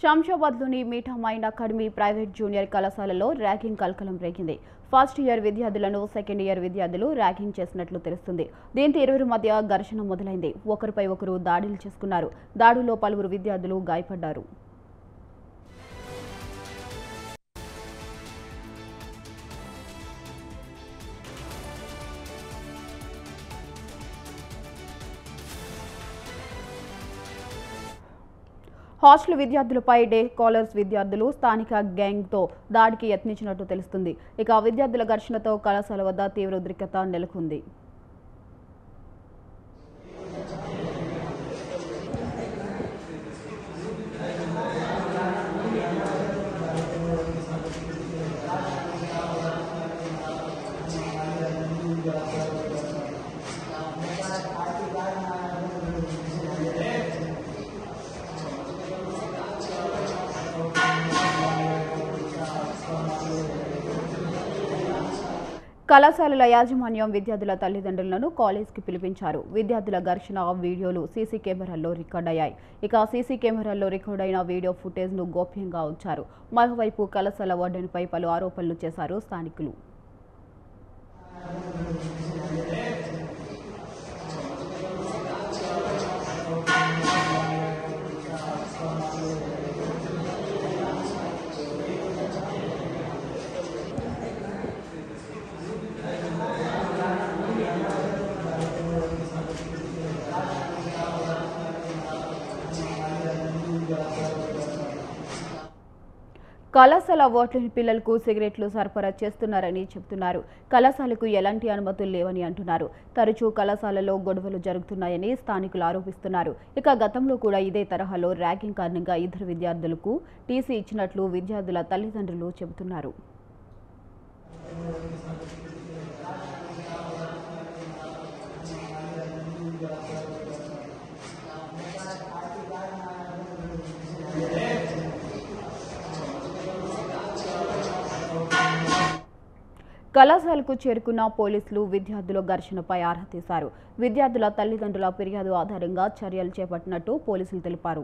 శంషాబాద్లోని మీఠా mine academy private junior కళాశాలలో ragging కలకలం రేగింది. ఫస్ట్ ఇయర్ విద్యార్థులను సెకండ్ ఇయర్ విద్యార్థులు ర్యాగింగ్ చేసినట్లు తెలుస్తుంది. దీంతో ఇరువురి మధ్య ఘర్షణ మొదలైంది. ఒకరిపై ఒకరు దాడులు చేసుకున్నారు. దాడుల్లో పలువురు విద్యార్థులు గాయపడ్డారు. హాస్టల్ విద్యార్థులపై డే స్కాలర్స్ విద్యార్థులు స్థానిక గ్యాంగ్తో దాడికి యత్నించినట్టు తెలుస్తుంది. ఇక విద్యార్థుల ఘర్షణతో కళాశాల వద్ద తీవ్ర ఉద్రిక్తత నెలకొంది. కళాశాలల యాజమాన్యం విద్యార్థుల తల్లిదండ్రులను కాలేజ్కి పిలిపించారు. విద్యార్థుల ఘర్షణ వీడియోలు సీసీ కెమెరాల్లో రికార్డయ్యాయి. ఇక సీసీ కెమెరాల్లో రికార్డైన వీడియో ఫుటేజ్ను గోప్యంగా ఉంచారు. మరోవైపు కళాశాల వార్డెన్పై పలు ఆరోపణలు చేశారు స్థానికులు. కళాశాల వార్డెన్ పిల్లలకు సిగరెట్లు సరఫరా చేస్తున్నారని చెబుతున్నారు. కళాశాలకు ఎలాంటి అనుమతులు లేవని అంటున్నారు. తరచూ కళాశాలలో గొడవలు జరుగుతున్నాయని స్థానికులు ఆరోపిస్తున్నారు. ఇక గతంలో కూడా ఇదే తరహాలో ర్యాగింగ్ కారణంగా ఇద్దరు విద్యార్థులకు టీసీ ఇచ్చినట్లు విద్యార్థుల తల్లిదండ్రులు చెబుతున్నారు. కళాశాలకు చేరుకున్న పోలీసులు విద్యార్థుల ఘర్షణపై ఆరా తీశారు. విద్యార్థుల తల్లిదండ్రుల ఫిర్యాదు ఆధారంగా చర్యలు చేపట్టినట్టు పోలీసులు తెలిపారు.